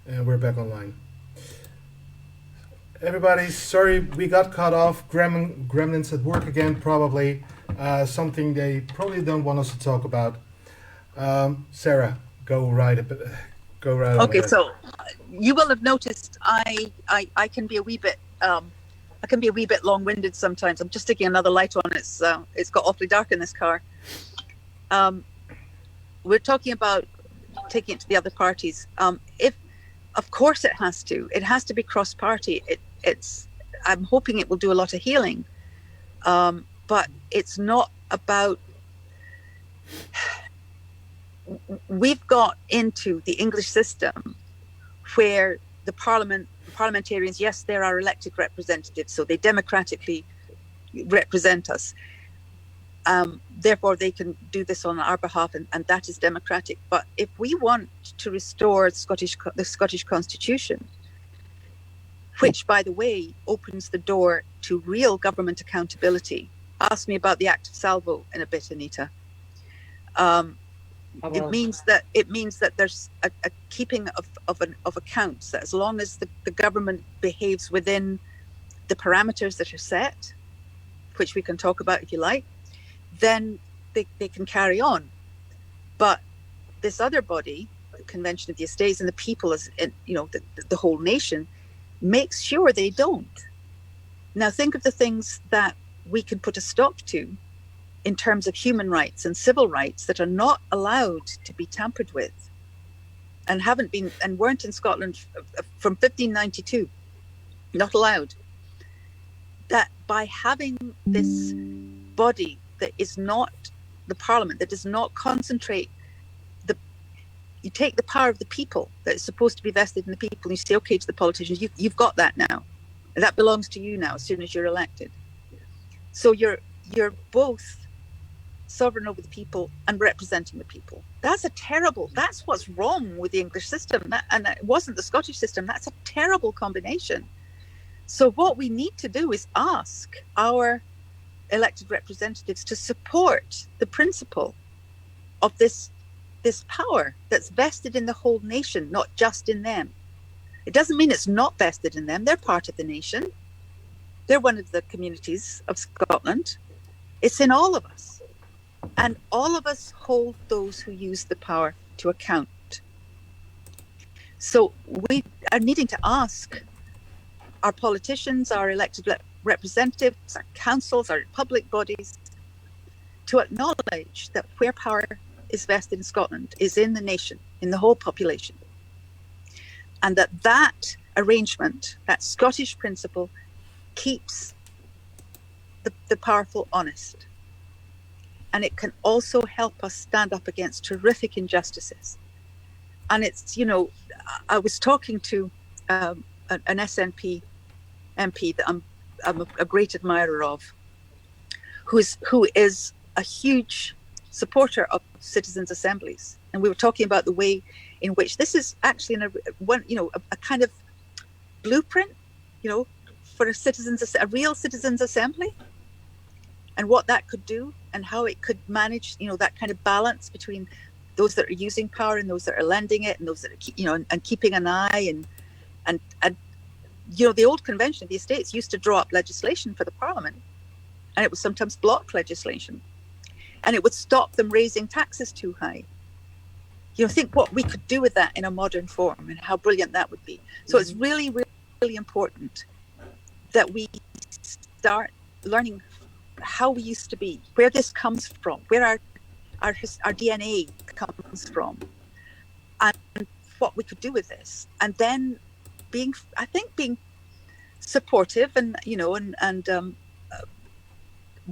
And we're back online. Everybody, sorry we got cut off. Gremlins at work again, probably. Something they probably don't want us to talk about. Sarah, go right on Okay, ahead. so you will have noticed I can be a wee bit long-winded sometimes. I'm just sticking another light on. It's got awfully dark in this car. We're talking about taking it to the other parties. If Of course it has to. It has to be cross-party. I'm hoping it will do a lot of healing, but it's not about. We've got into the English system where the parliamentarians, yes, they're our elected representatives, so they democratically represent us. Therefore, they can do this on our behalf, and that is democratic. But if we want to restore the Scottish Constitution, which, by the way, opens the door to real government accountability. Ask me about the Act of Salvo in a bit, Anita. It means that there's a keeping of accounts, that as long as the government behaves within the parameters that are set, which we can talk about if you like, then they can carry on. But this other body, the Convention of the Estates, and the people, as the whole nation, makes sure they don't. Now think of the things that we can put a stop to in terms of human rights and civil rights that are not allowed to be tampered with, and weren't in Scotland from 1592, not allowed. That by having this body that is not the Parliament, that does not concentrate you take the power of the people that is supposed to be vested in the people, and you say, okay, to the politicians, you've got that now. That belongs to you now as soon as you're elected. So you're both sovereign over the people and representing the people. That's what's wrong with the English system. And it wasn't the Scottish system. That's a terrible combination. So what we need to do is ask our elected representatives to support the principle of this power that's vested in the whole nation, not just in them. It doesn't mean it's not vested in them. They're part of the nation. They're one of the communities of Scotland. It's in all of us. And all of us hold those who use the power to account. So we are needing to ask our politicians, our elected representatives, our councils, our public bodies, to acknowledge that where power is vested in Scotland is in the nation, in the whole population. And that arrangement, that Scottish principle, keeps the powerful honest. And it can also help us stand up against terrific injustices. And it's, I was talking to an SNP MP that I'm a great admirer of, who is a huge supporter of citizens' assemblies, and we were talking about the way in which this is actually a kind of blueprint, for a real citizens' assembly, and what that could do, and how it could manage, that kind of balance between those that are using power and those that are lending it, and those that are, and keeping an eye and the old Convention of the Estates used to draw up legislation for the Parliament, and it was sometimes block legislation. And it would stop them raising taxes too high. Think what we could do with that in a modern form and how brilliant that would be. So it's really, really important that we start learning how we used to be, where this comes from, where our DNA comes from, and what we could do with this. And then being supportive and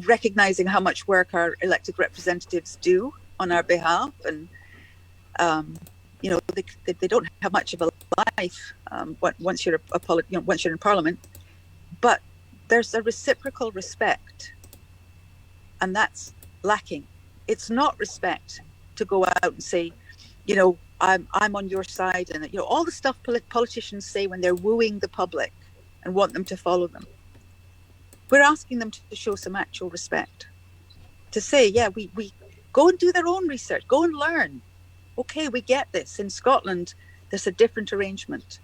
recognizing how much work our elected representatives do on our behalf, and they don't have much of a life once you're once you're in Parliament, but there's a reciprocal respect, and that's lacking. It's not respect to go out and say, I'm on your side, and all the stuff politicians say when they're wooing the public and want them to follow them. We're asking them to show some actual respect, to say, we go and do their own research, go and learn. Okay, we get this. In Scotland, There's a different arrangement,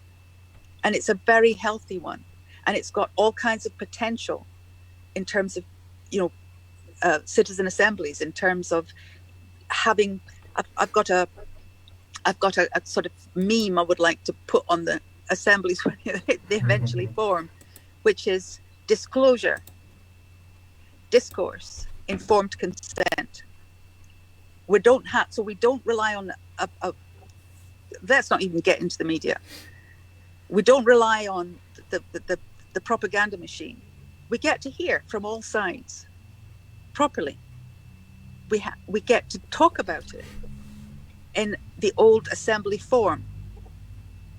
and it's a very healthy one, and it's got all kinds of potential in terms of, citizen assemblies, in terms of having. I've got a sort of meme I would like to put on the assemblies when they eventually form, which is disclosure, discourse, informed consent. We don't rely on let's not even get into the media. We don't rely on the propaganda machine. We get to hear from all sides properly. We get to talk about it in the old assembly form,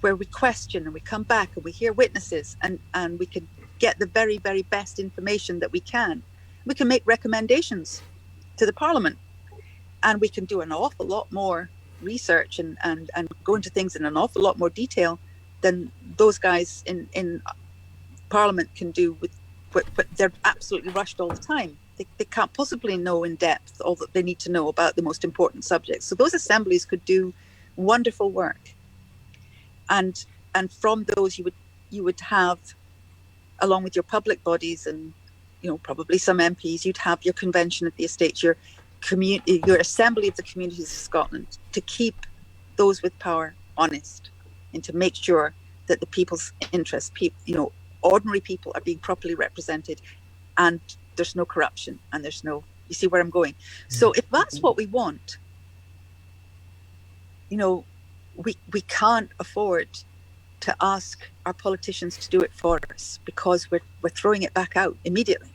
where we question and we come back and we hear witnesses, and we can get the very, very best information that we can. We can make recommendations to the Parliament, and we can do an awful lot more research and go into things in an awful lot more detail than those guys in Parliament can do but they're absolutely rushed all the time. They can't possibly know in depth all that they need to know about the most important subjects. So those assemblies could do wonderful work. And from those you would have, along with your public bodies and probably some MPs, you'd have your convention of the estates, your assembly of the communities of Scotland, to keep those with power honest and to make sure that the people's interests, ordinary people, are being properly represented, and there's no corruption, and there's no. You see where I'm going? So if that's what we want, we can't afford to ask our politicians to do it for us, because we're throwing it back out immediately.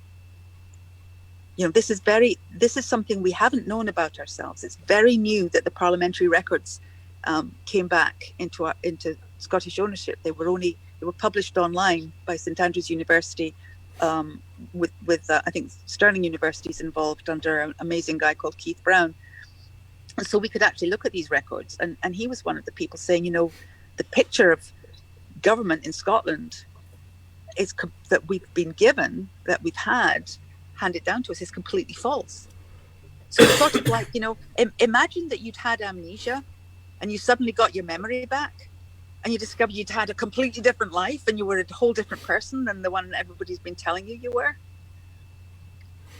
This is something we haven't known about ourselves. It's very new that the parliamentary records came back into Scottish ownership. They were published online by St Andrews University, with I think Stirling University's involved under an amazing guy called Keith Brown. And so we could actually look at these records, and he was one of the people saying, the picture of government in Scotland that we've been given, that we've had handed down to us, is completely false. So it's sort of like, imagine that you'd had amnesia and you suddenly got your memory back, and you discovered you'd had a completely different life and you were a whole different person than the one everybody's been telling you were.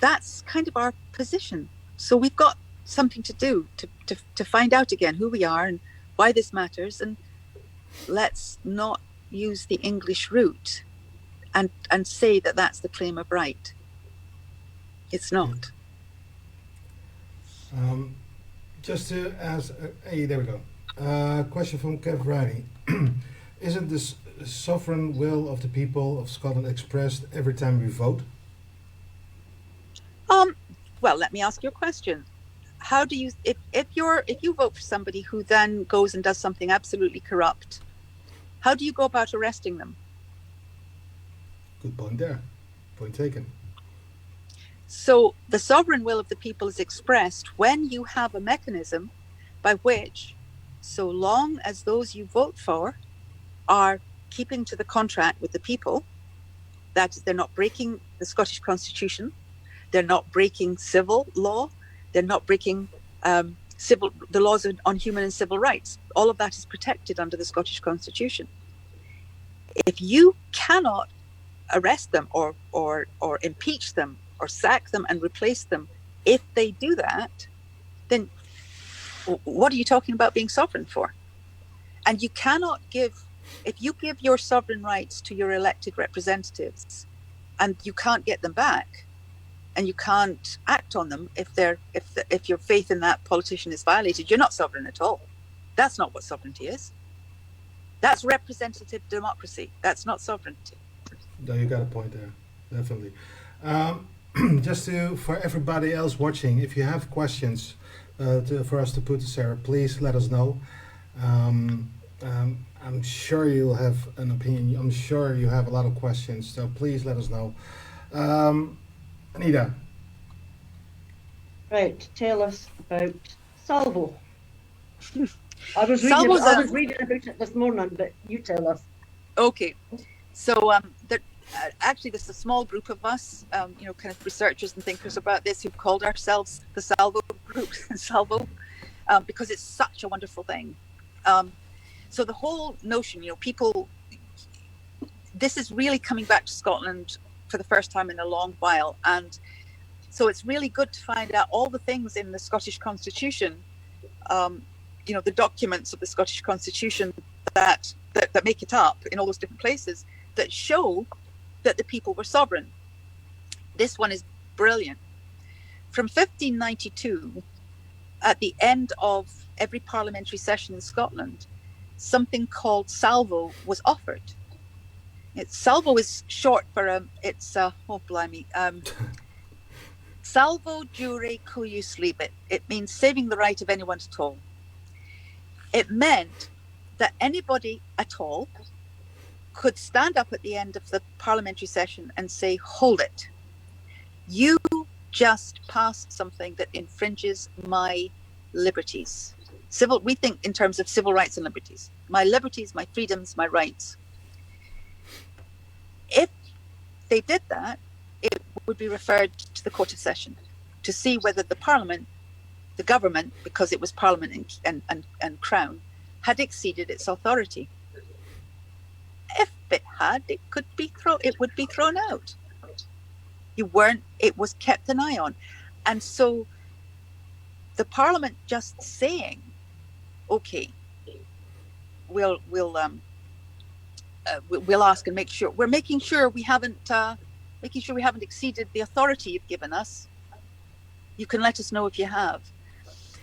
That's kind of our position. So we've got something to do to find out again who we are and why this matters, and let's not use the English route and say that that's the claim of right. It's not. Just to ask, there we go. Question from Kev Riley. Isn't this sovereign will of the people of Scotland expressed every time we vote? Well, let me ask you a question. How do you, if you vote for somebody who then goes and does something absolutely corrupt, how do you go about arresting them? Good point there. Point taken. So the sovereign will of the people is expressed when you have a mechanism by which, so long as those you vote for are keeping to the contract with the people, that is, they're not breaking the Scottish Constitution, they're not breaking civil law, they're not breaking the laws on human and civil rights. All of that is protected under the Scottish Constitution. If you cannot arrest them or impeach them or sack them and replace them, if they do that, then what are you talking about being sovereign for? And you cannot if you give your sovereign rights to your elected representatives and you can't get them back, and you can't act on them if your faith in that politician is violated, you're not sovereign at all. That's not what sovereignty is. That's representative democracy. That's not sovereignty. No, you got a point there, definitely. Just for everybody else watching, if you have questions for us to put to Sarah, please let us know. I'm sure you'll have an opinion. I'm sure you have a lot of questions, so please let us know. Anita. Right, tell us about Salvo. I was reading about it this morning, but you tell us. Okay, so actually there's a small group of us, kind of researchers and thinkers about this, who've called ourselves the Salvo group, Salvo, because it's such a wonderful thing. So the whole notion, people, this is really coming back to Scotland for the first time in a long while. And so it's really good to find out all the things in the Scottish Constitution, the documents of the Scottish Constitution that make it up in all those different places that show that the people were sovereign. This one is brilliant. From 1592, at the end of every parliamentary session in Scotland, something called salvo was offered. Salvo is short for salvo jure cuius libet. It means saving the right of anyone at all. It meant that anybody at all could stand up at the end of the parliamentary session and say, hold it. You just passed something that infringes my liberties. We think in terms of civil rights and liberties. My liberties, my freedoms, my rights. If they did that, it would be referred to the Court of Session to see whether the Parliament, the government, because it was Parliament and Crown, had exceeded its authority. If it had, it would be thrown out. It was kept an eye on. And so the Parliament just saying, okay, we'll ask and make sure. We're making sure we haven't exceeded the authority you've given us. You can let us know if you have.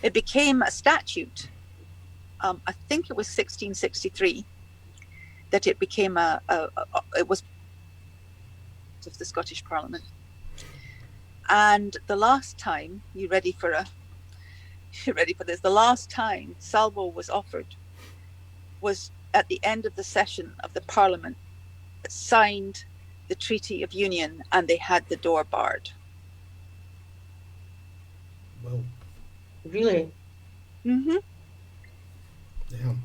It became a statute. I think it was 1663 that it became it was of the Scottish Parliament. And the last time, you ready for this? The last time salvo was offered was at the end of the session of the Parliament that signed the Treaty of Union, and they had the door barred. Well, really? Mm-hmm. Yeah.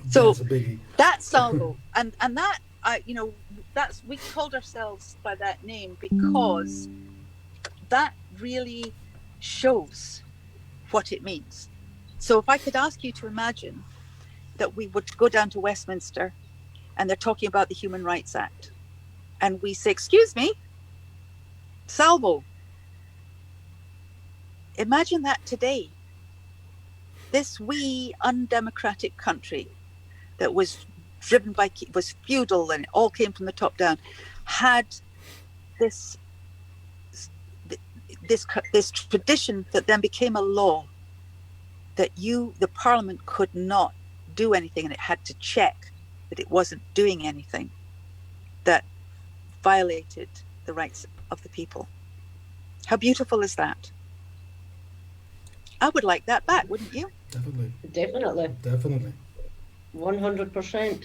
So that's a biggie. That's salvo, and that we called ourselves by that name because that really shows what it means. So if I could ask you to imagine that we would go down to Westminster and they're talking about the Human Rights Act, and we say, excuse me, salvo. Imagine that today. This wee undemocratic country that was was feudal and it all came from the top down, had this tradition that then became a law that the Parliament could not do anything, and it had to check that it wasn't doing anything that violated the rights of the people. How beautiful is that? I would like that back, wouldn't you? Definitely. 100%.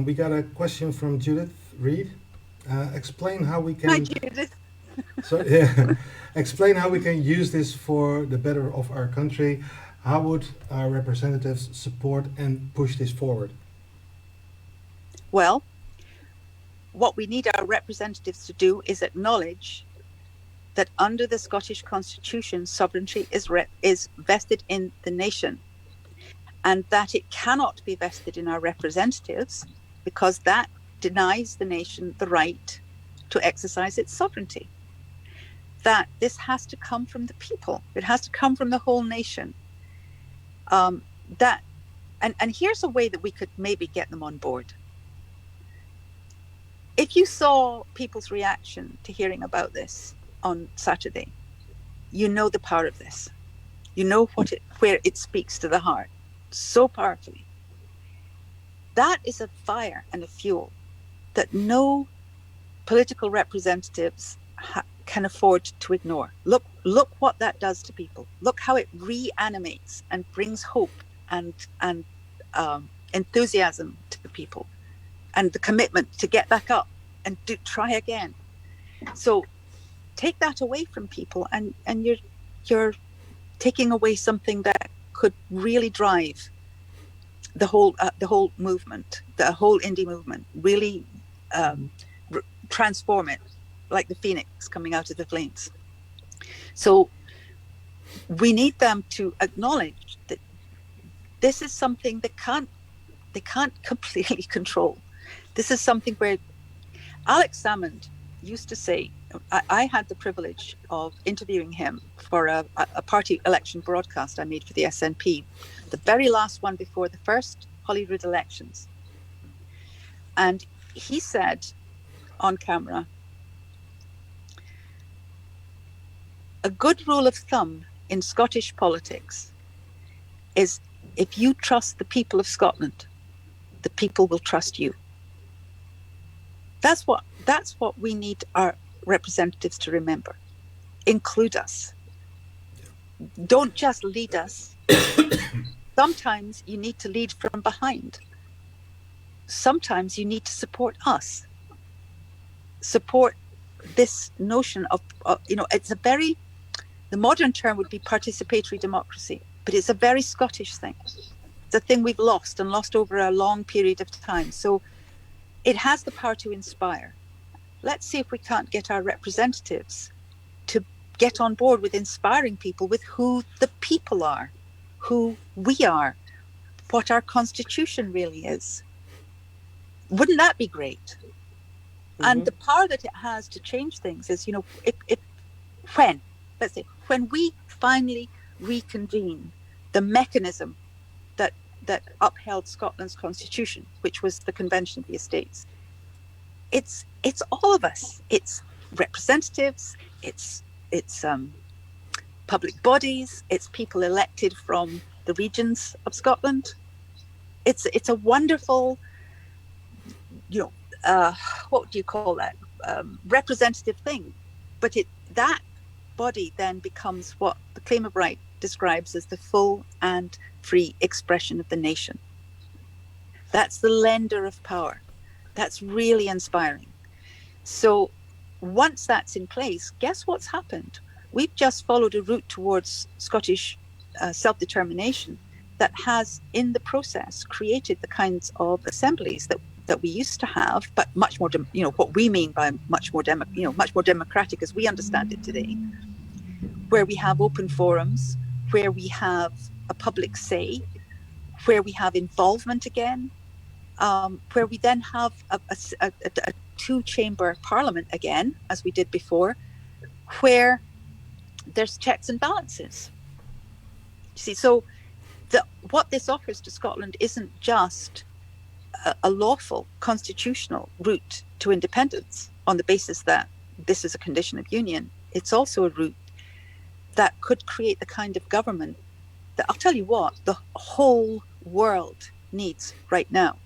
We got a question from Judith Reed. Explain how we can. Hi, Judith. Explain how we can use this for the better of our country. How would our representatives support and push this forward? Well, what we need our representatives to do is acknowledge that under the Scottish Constitution, sovereignty is vested in the nation, and that it cannot be vested in our representatives because that denies the nation the right to exercise its sovereignty. That this has to come from the people. It has to come from the whole nation. And here's a way that we could maybe get them on board. If you saw people's reaction to hearing about this on Saturday, you know the power of this. You know where it speaks to the heart so powerfully. That is a fire and a fuel that no political representatives can afford to ignore. Look what that does to people. Look how it reanimates and brings hope and enthusiasm to the people, and the commitment to get back up and try again. So take that away from people, and you're taking away something that could really drive the whole movement, the whole indie movement, really transform it like the phoenix coming out of the flames. So we need them to acknowledge that this is something they can't completely control. This is something where Alex Salmond used to say, I had the privilege of interviewing him for a party election broadcast I made for the SNP, the very last one before the first Holyrood elections. And he said on camera, a good rule of thumb in Scottish politics is if you trust the people of Scotland, the people will trust you. That's what we need our representatives to remember. Include us. Don't just lead us. Sometimes you need to lead from behind. Sometimes you need to support us. Support this notion of it's a very, the modern term would be participatory democracy, but it's a very Scottish thing. It's a thing we've lost over a long period of time. So it has the power to inspire. Let's see if we can't get our representatives to get on board with inspiring people with who the people are, who we are, what our constitution really is. Wouldn't that be great? Mm-hmm. And the power that it has to change things is, when we finally reconvene the mechanism that upheld Scotland's constitution, which was the Convention of the Estates, it's all of us. It's representatives, it's public bodies, it's people elected from the regions of Scotland. It's a wonderful, what do you call that? Representative thing. But that body then becomes what the Claim of Right describes as the full and free expression of the nation. That's the lender of power. That's really inspiring. So once that's in place, guess what's happened? We've just followed a route towards Scottish self-determination that has, in the process, created the kinds of assemblies that we used to have, but much more, what we mean by much more democratic as we understand it today, where we have open forums, where we have a public say, where we have involvement again, where we then have a two-chamber parliament again, as we did before, where there's checks and balances. You see, so what this offers to Scotland isn't just a lawful constitutional route to independence on the basis that this is a condition of union. It's also a route that could create the kind of government that, I'll tell you what, the whole world needs right now.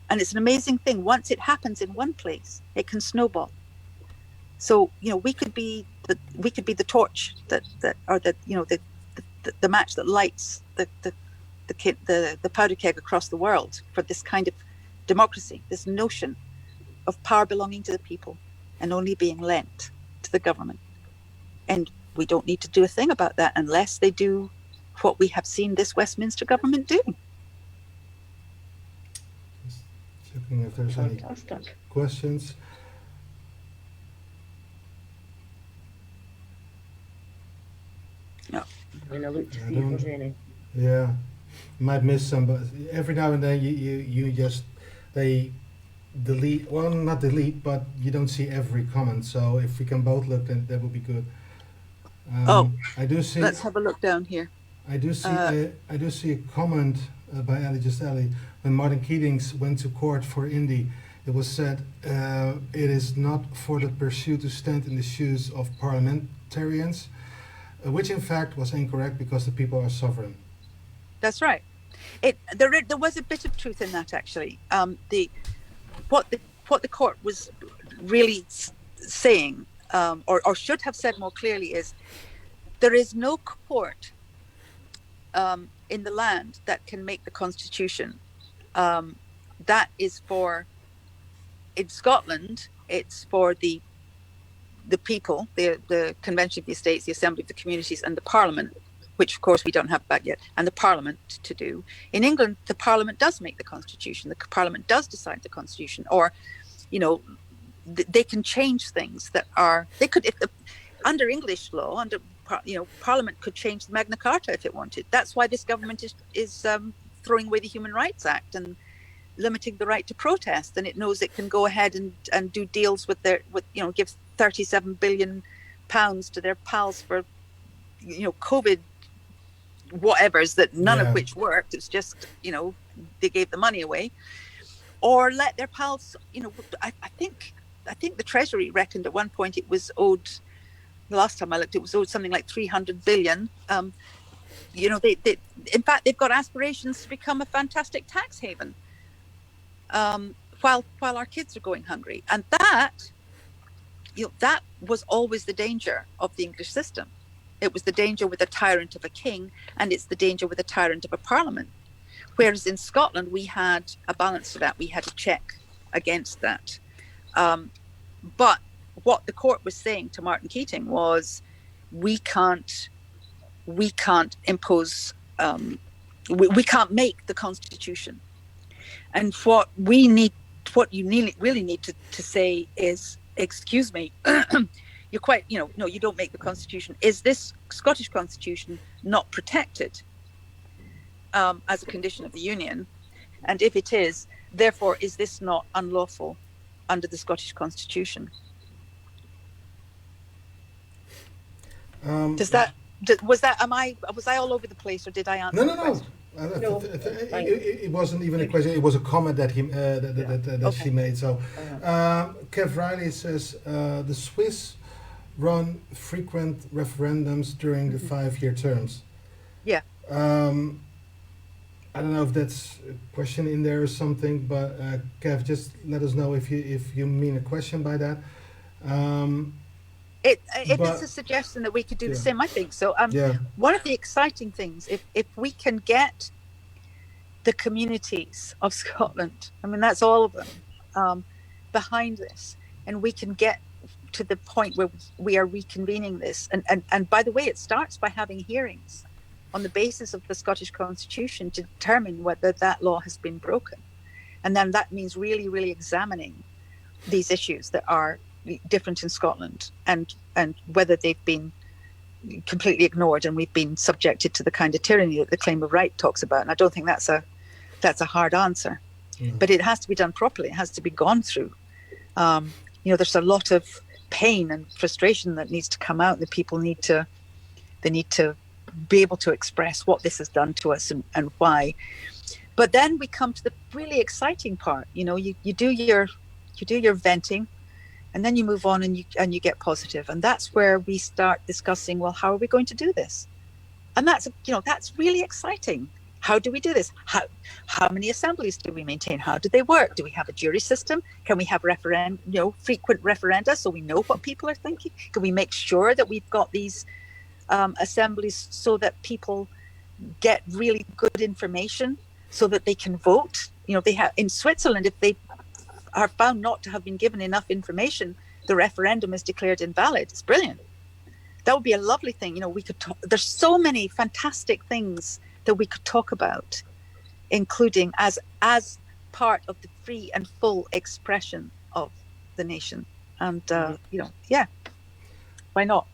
And it's an amazing thing. Once it happens in one place, it can snowball. So, we could be the torch the match that lights the powder keg across the world for this kind of democracy, this notion of power belonging to the people and only being lent to the government. And we don't need to do a thing about that unless they do what we have seen this Westminster government do. Just checking if there's any questions. No. I'm going to look to see if there's any. Yeah, you might miss some, but every now and then they delete, well, not delete, but you don't see every comment. So if we can both look, then that would be good. I do see. Let's have a look down here. I do see a comment by Ali Just Ali. When Martin Keatings went to court for Indy, it was said it is not for the pursuit to stand in the shoes of parliamentarians, which in fact was incorrect because the people are sovereign. That's right. There was a bit of truth in that, actually. What the court was really saying, or should have said more clearly, is there is no court in the land that can make the constitution. That is for, in Scotland, it's for the people, the Convention of the Estates, the Assembly of the Communities, and the Parliament, which of course we don't have back yet, and the Parliament to do. In England, the Parliament does make the Constitution. The Parliament does decide the Constitution, or, they can change things that are, they could, under English law, under Parliament could change the Magna Carta if it wanted. That's why this government is throwing away the Human Rights Act and limiting the right to protest. And it knows it can go ahead and do deals with give 37 billion pounds to their pals for, COVID whatevers that none of which worked. It's just, they gave the money away, or let their pals, I think the Treasury reckoned at one point it was owed, the last time I looked, it was owed something like 300 billion. They in fact, they've got aspirations to become a fantastic tax haven, while our kids are going hungry. And that was always the danger of the English system. It was the danger with a tyrant of a king, and it's the danger with a tyrant of a parliament. Whereas in Scotland, we had a balance to that. We had a check against that. But what the court was saying to Martin Keating was, we can't impose, we can't make the Constitution. And what you really need to say is, excuse me, you're quite, no, you don't make the Constitution. Is this Scottish Constitution not protected as a condition of the Union? And if it is, therefore, is this not unlawful under the Scottish Constitution? Was I all over the place, or did I answer? No. It wasn't even a question. It was a comment that she made. So, Kev RaLei says the Swiss run frequent referendums during the 5-year terms. Yeah. I don't know if that's a question in there or something, but Kev, just let us know if you mean a question by that. If it's a suggestion that we could do the same, I think so. One of the exciting things, if we can get the communities of Scotland, I mean, that's all of them, behind this, and we can get to the point where we are reconvening this. And by the way, it starts by having hearings on the basis of the Scottish Constitution to determine whether that law has been broken. And then that means really, really examining these issues that are different in Scotland, and whether they've been completely ignored and we've been subjected to the kind of tyranny that the claim of right talks about. And I don't think that's a hard answer, but it has to be done properly. It has to be gone through. There's a lot of pain and frustration that needs to come out. The people need to be able to express what this has done to us and why. But then we come to the really exciting part. You do your venting, and then you move on and you get positive. And that's where we start discussing, well, how are we going to do this? And that's really exciting. How do we do this? How many assemblies do we maintain? How do they work? Do we have a jury system? Can we have frequent referenda so we know what people are thinking? Can we make sure that we've got these assemblies so that people get really good information so that they can vote? They have in Switzerland, if they are found not to have been given enough information, the referendum is declared invalid. It's brilliant. That would be a lovely thing. We could talk. There's so many fantastic things that we could talk about, including as part of the free and full expression of the nation. And why not?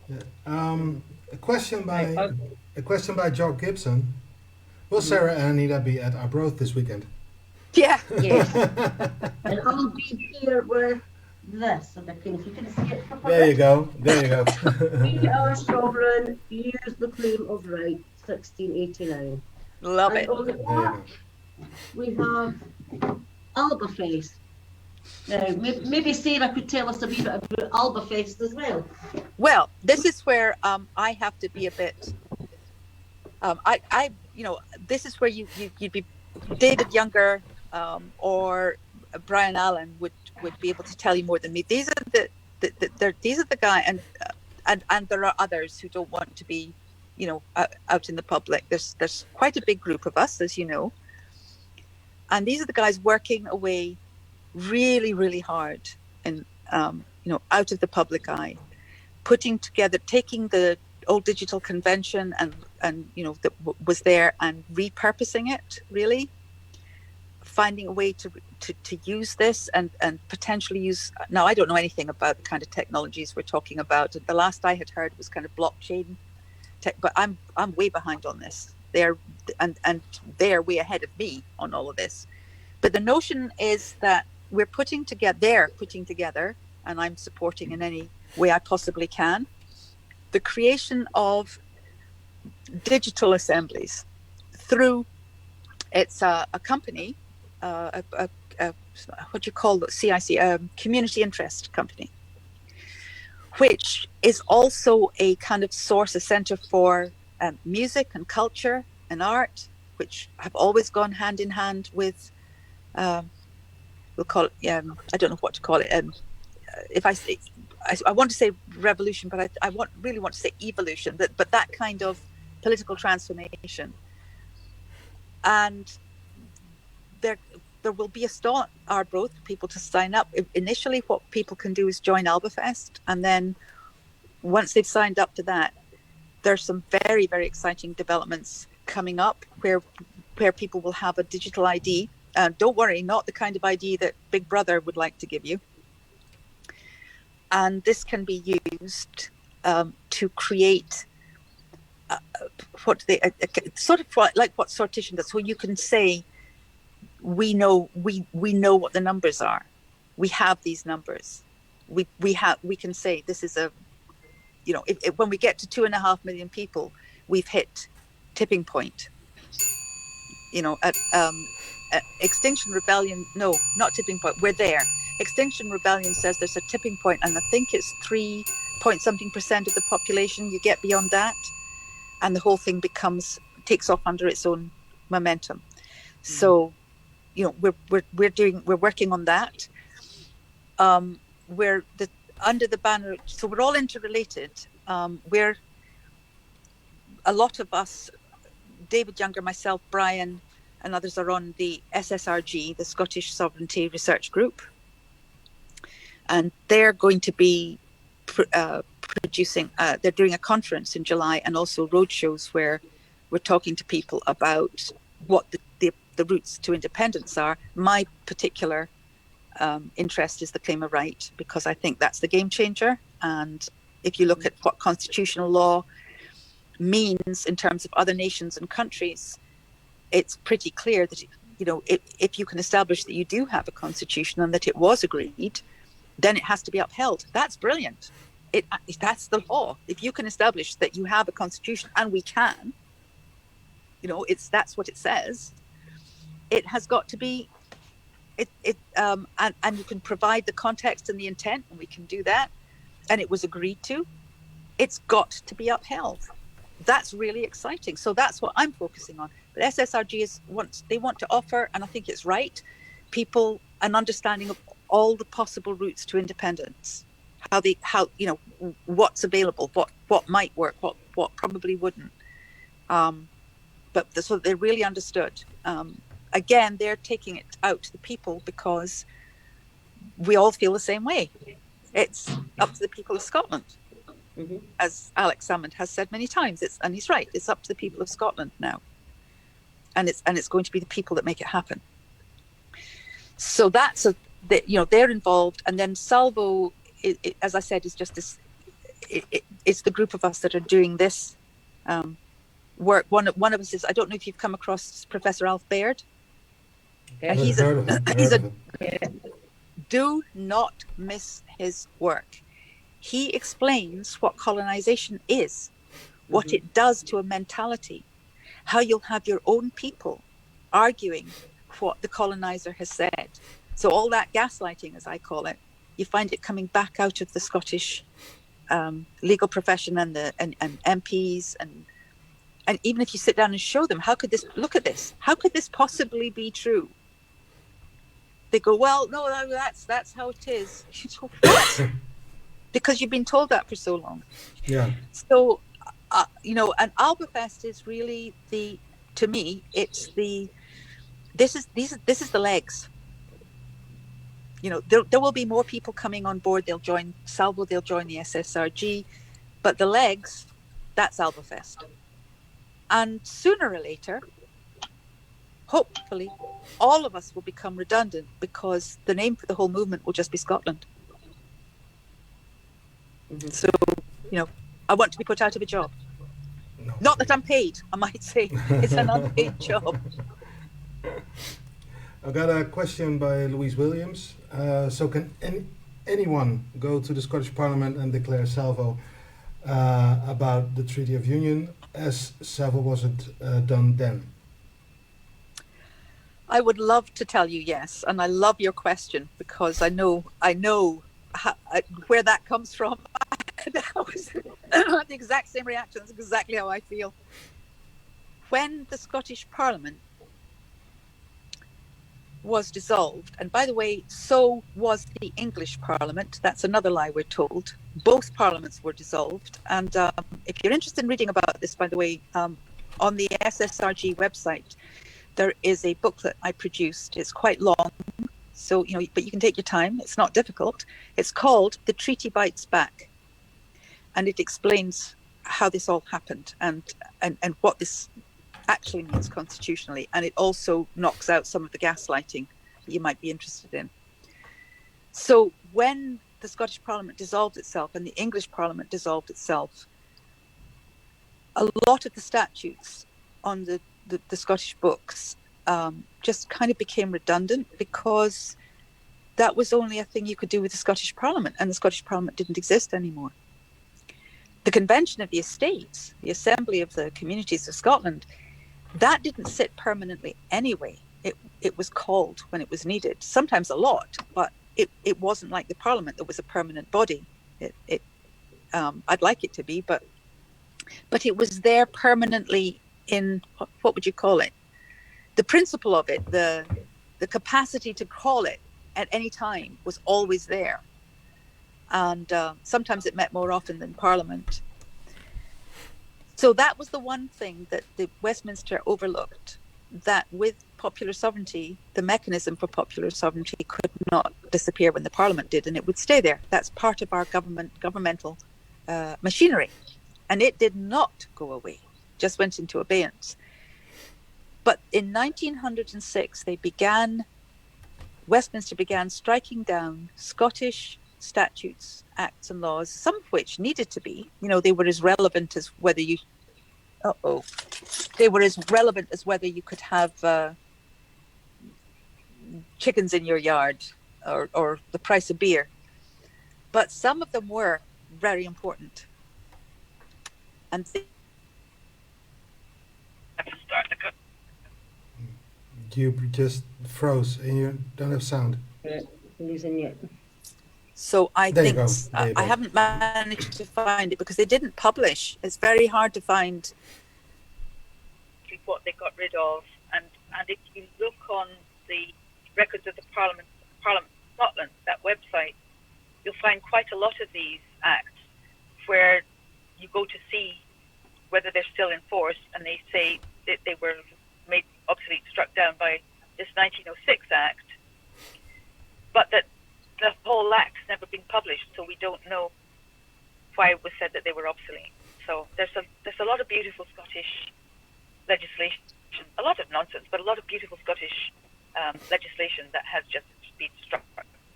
A question by Joe Gibson. Will Sara and Anita be at Arbroath this weekend? Yeah. Yes. And I'll be here with this. And if you can see it properly. There you go. 3 hours sovereign, use the claim of right, 1689. Love and it. On the back, we have Albafest. Now, maybe Sara could tell us a wee bit about Albafest as well. Well, this is where I have to be a bit. This is where you'd be David Younger or Brian Allen would be able to tell you more than me. These are the guy, and there are others who don't want to be, out in the public. There's quite a big group of us, as you know, and these are the guys working away really, really hard and out of the public eye, putting together, taking the old digital convention and that was there and repurposing it, really finding a way to use this and potentially use. Now, I don't know anything about the kind of technologies we're talking about. The last I had heard was kind of blockchain tech, but I'm way behind on this. They're they're way ahead of me on all of this. But the notion is that they're putting together, and I'm supporting in any way I possibly can, the creation of digital assemblies through, it's a company, what do you call it, CIC, community interest company, which is also a kind of source, a center for music and culture and art, which have always gone hand in hand with, we'll call it, I don't know what to call it. If I say, I want to say revolution, but I really want to say evolution, but that kind of political transformation. And there will be a start, Arbroath, for people to sign up. Initially, what people can do is join AlbaFest, and then once they've signed up to that, there's some very, very exciting developments coming up where people will have a digital ID. Don't worry, not the kind of ID that Big Brother would like to give you. And this can be used to create sort of like what sortition does. So you can say, we know what the numbers are. We have these numbers. We can say this is a, if when we get to 2.5 million people, we've hit tipping point. At Extinction Rebellion, no, not tipping point. We're there. Extinction Rebellion says there's a tipping point, and I think it's 3% of the population. You get beyond that, and the whole thing takes off under its own momentum. So, we're working on that. We're under the banner, so we're all interrelated. We're a lot of us, David Younger, myself, Brian, and others are on the SSRG, the Scottish Sovereignty Research Group, and they're going to be producing. They're doing a conference in July, and also roadshows where we're talking to people about what the routes to independence are. My particular interest is the claim of right, because I think that's the game changer. And if you look at what constitutional law means in terms of other nations and countries, it's pretty clear that if you can establish that you do have a constitution and that it was agreed, then it has to be upheld. That's brilliant. That's the law. If you can establish that you have a constitution, and we can, that's what it says. It has got to be, and you can provide the context and the intent, and we can do that, and it was agreed to. It's got to be upheld. That's really exciting. So that's what I'm focusing on. But SSRG they want to offer, and I think it's right, people an understanding of all the possible routes to independence, what's available, what might work, what probably wouldn't. So they're really understood. Again, they're taking it out to the people because we all feel the same way. It's up to the people of Scotland. Mm-hmm. As Alex Salmond has said many times, and he's right, it's up to the people of Scotland now. And it's going to be the people that make it happen. So they're involved. And then Salvo, as I said, is just this, it's the group of us that are doing this work. One of us is, I don't know if you've come across Professor Alf Baird. Do not miss his work. He explains what colonization is, what it does to a mentality, how you'll have your own people arguing what the colonizer has said. So all that gaslighting, as I call it, you find it coming back out of the Scottish legal profession and MPs, and even if you sit down and show them, look at this, how could this possibly be true? They go, well, no, that's how it is. What? Because you've been told that for so long. Yeah. So, and AlbaFest is really to me, it's this is the legs. There will be more people coming on board. They'll join Salvo, they'll join the SSRG, but the legs, that's AlbaFest. And sooner or later, hopefully all of us will become redundant because the name for the whole movement will just be Scotland. So, I want to be put out of a job. No. Not that I'm paid, I might say. It's an unpaid job. I got a question by Louise Williams. So can anyone go to the Scottish Parliament and declare salvo about the Treaty of Union as salvo wasn't done then? I would love to tell you yes, and I love your question because I know where that comes from. That was the exact same reaction. That's exactly how I feel. When the Scottish Parliament was dissolved, and by the way, so was the English Parliament. That's another lie we're told. Both parliaments were dissolved. And if you're interested in reading about this, by the way, on the SSRG website, there is a booklet I produced. It's quite long, so but you can take your time. It's not difficult. It's called "The Treaty Bites Back," and it explains how this all happened and what this actually means constitutionally. And it also knocks out some of the gaslighting that you might be interested in. So when the Scottish Parliament dissolved itself and the English Parliament dissolved itself, a lot of the statutes on the Scottish books just kind of became redundant because that was only a thing you could do with the Scottish Parliament, and the Scottish Parliament didn't exist anymore. The Convention of the Estates, the Assembly of the Communities of Scotland, that didn't sit permanently anyway. It was called when it was needed, sometimes a lot, but it wasn't like the Parliament that was a permanent body. I'd like it to be, but it was there permanently in, what would you call it? The principle of it, the capacity to call it at any time was always there. And sometimes it met more often than Parliament. So that was the one thing that the Westminster overlooked, that with popular sovereignty, the mechanism for popular sovereignty could not disappear when the Parliament did, and it would stay there. That's part of our governmental machinery. And it did not go away, just went into abeyance. But in 1906, Westminster began striking down Scottish statutes, acts and laws, some of which needed to be, they were as relevant as whether you, could have chickens in your yard or the price of beer. But some of them were very important. And you just froze and you don't have sound. Losing it. So I There you think go. There you I go. haven't managed to find it because they didn't publish. It's very hard to find what they got rid of. And if you look on the records of the Parliament of Scotland, that website, you'll find quite a lot of these acts where you go to see whether they're still in force, and they say that they were made obsolete, struck down by this 1906 Act, but that the whole Act's never been published, so we don't know why it was said that they were obsolete. So there's a lot of beautiful Scottish legislation, a lot of nonsense, but a lot of beautiful Scottish legislation that has just been struck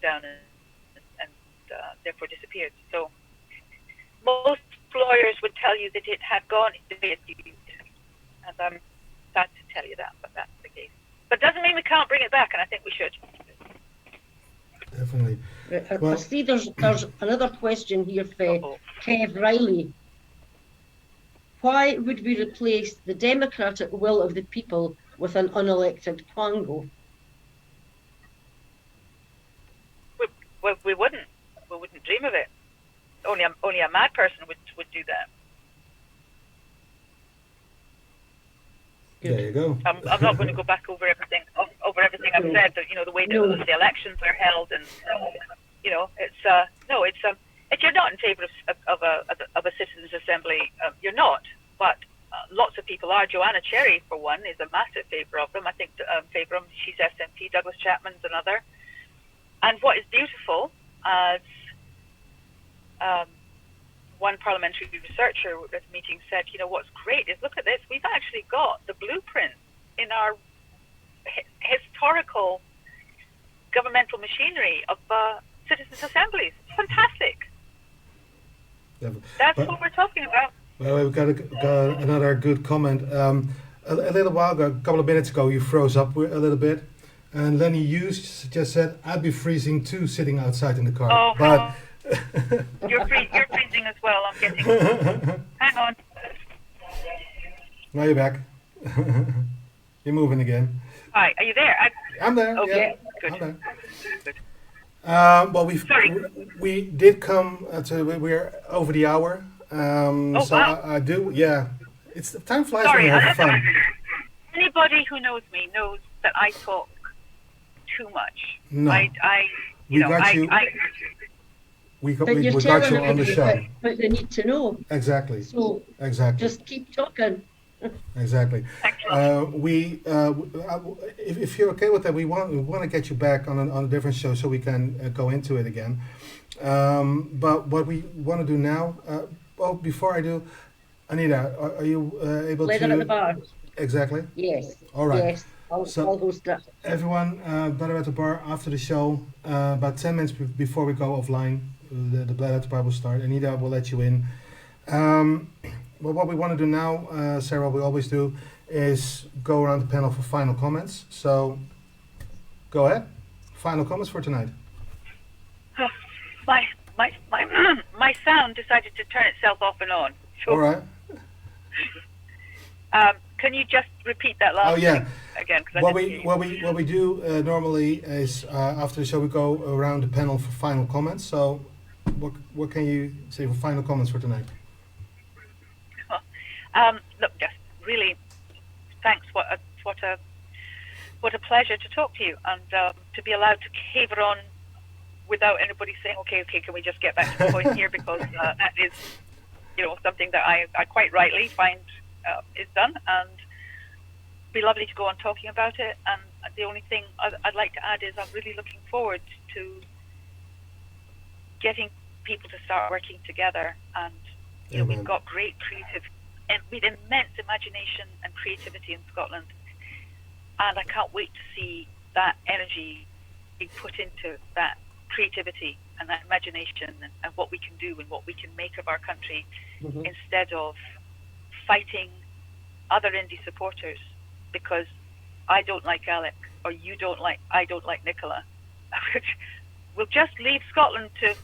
down and therefore disappeared. So most lawyers would tell you that it had gone into disuse, and I'm sad to tell you that, but that's the case. But it doesn't mean we can't bring it back, and I think we should. Definitely. I see there's another question here for Kev RaLei. Why would we replace the democratic will of the people with an unelected quango? We wouldn't. We wouldn't dream of it. Only a mad person would do that. There you go. I'm not going to go back over everything I've said. The way that the elections are held, and if you're not in favour of a citizens' assembly, you're not. But lots of people are. Joanna Cherry, for one, is a massive favour of them. I think favour of them. She's SNP. Douglas Chapman's another. And what is beautiful, as one parliamentary researcher at the meeting said, what's great is, look at this, we've actually got the blueprint in our historical governmental machinery of citizens' assemblies. Fantastic. That's what we're talking about. Well, we've got another good comment. A little while ago, a couple of minutes ago, you froze up a little bit. And Lenny Hughes just said, I'd be freezing too sitting outside in the car. Oh, but you're freezing as well. I'm getting. Hang on. Now you're back. You're moving again. Hi, are you there? I'm there. Okay, yeah, good. I'm there. Good. Well, we did come we're over the hour. So wow. I do. Yeah, it's time flies Sorry, when you're having fun. anybody who knows me knows that I talk too much. No, We got you But you're we got telling you on the everybody show. what they need to know. Exactly. So Exactly. just keep talking. Exactly. If you're okay with that, we want to get you back on a different show so we can go into it again. But what we want to do now, well, before I do, Anita, are you able Later to? at the bar. Exactly. Yes. All right. Yes. I'll host that. Everyone, Bladder at the Bar after the show, about 10 minutes before we go offline, the Bladder at the Bar will start. Anita will let you in. But what we want to do now, Sarah, we always do, is go around the panel for final comments. So, go ahead. Final comments for tonight. My sound decided to turn itself off and on. So, All right. Can you just repeat that last thing again? What we do normally is after the show we go around the panel for final comments. So, what can you say for final comments for tonight? Look, just really, thanks. What a pleasure to talk to you and to be allowed to caver on without anybody saying, okay, can we just get back to the point here, because that is, something that I quite rightly find is done, and be lovely to go on talking about it. And the only thing I'd like to add is I'm really looking forward to getting people to start working together, and we've got great with immense imagination and creativity in Scotland, and I can't wait to see that energy being put into that creativity and that imagination and what we can do and what we can make of our country, instead of fighting other indie supporters because I don't like Alec or I don't like Nicola. We'll just leave Scotland to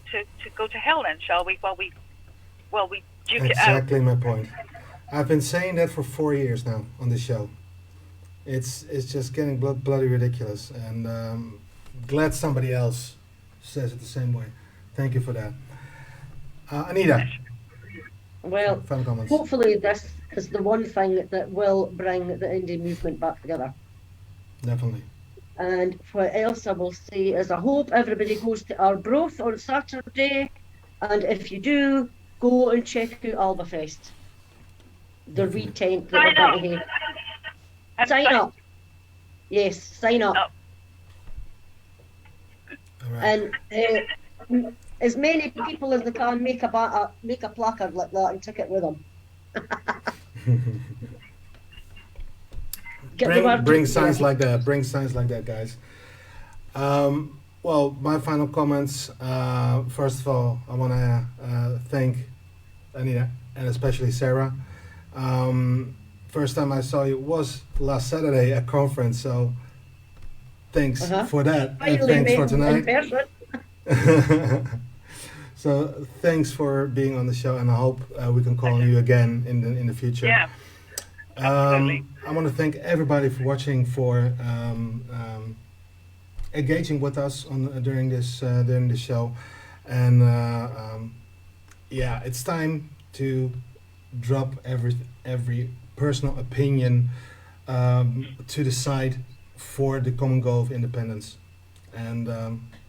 go to hell then, shall we? While we duke it out. Exactly my point. I've been saying that for 4 years now on the show. It's just getting bloody ridiculous, and glad somebody else says it the same way. Thank you for that. Anita. Well, final comments. Hopefully this is the one thing that will bring the indie movement back together. Definitely. And what else I will say is I hope everybody goes to our broth on Saturday, and if you do, go and check out Albafest. The wee tent that we're going to have. Sign up. Yes, sign up. All right. And as many people as they can make a placard like that and take it with them. Bring signs like that. Bring signs like that, guys. Well, my final comments. First of all, I want to thank Anita and especially Sara. First time I saw you was last Saturday at conference, so thanks for that. Finally, and thanks for tonight. In So thanks for being on the show, and I hope we can call on you again in the future. Yeah. Absolutely. I want to thank everybody for watching, for engaging with us during this show, and it's time to drop every personal opinion to the side for the common goal of independence, and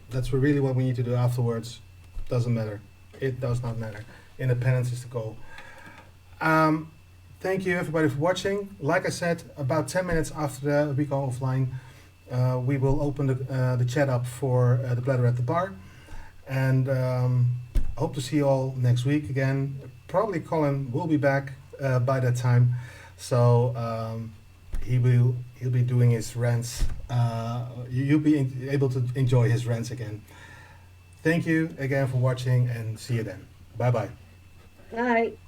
that's really what we need to do afterwards. Doesn't matter. It does not matter. Independence is the goal. Thank you everybody for watching. Like I said, about 10 minutes after we go offline, we will open the chat up for the Bladder at the Bar, and hope to see you all next week again. Probably Colin will be back by that time. So he'll be doing his rants. You'll be able to enjoy his rants again. Thank you again for watching, and see you then. Bye bye. Right.